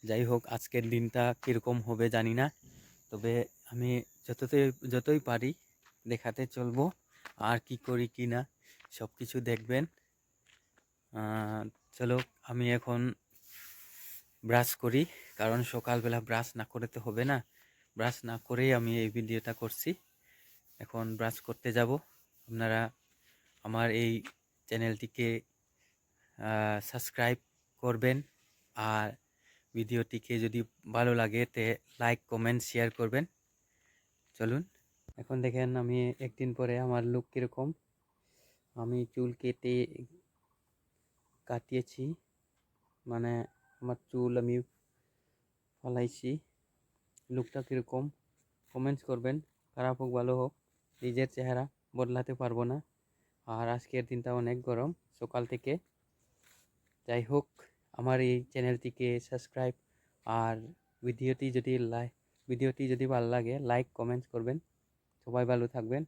যাই হোক, আজকের দিনটা কীরকম হবে জানি না, তবে আমি যতই পারি দেখাতে চলবো। আর কি করি কি না সব কিছু দেখবেন। চলো, আমি এখন ব্রাশ করি, কারণ সকালবেলা ব্রাশ না করে তো হবে না। ব্রাশ না করেই আমি এই ভিডিওটা করছি। এখন ব্রাশ করতে যাব। আপনারা আমার এই চ্যানেলটিকে সাবস্ক্রাইব করবেন, আর ভিডিওটিকে যদি ভালো লাগে তে লাইক কমেন্ট শেয়ার করবেন। চলুন, এখন দেখেন আমি একদিন পরে আমার লুক কীরকম। আমি চুল কাটিয়েছি, মানে আমার চুল আমি ফলাইছি। লুকটা কীরকম কমেন্টস করবেন, খারাপ হোক ভালো হোক, নিজের চেহারা বদলাতে পারবো না। আর আজকের দিনটা অনেক গরম সকাল থেকে। যাই হোক, আমার এই চ্যানেলটিকে সাবস্ক্রাইব, আর ভিডিওটি যদি ভালো লাগে লাইক কমেন্টস করবেন। সবাই ভালো থাকবেন।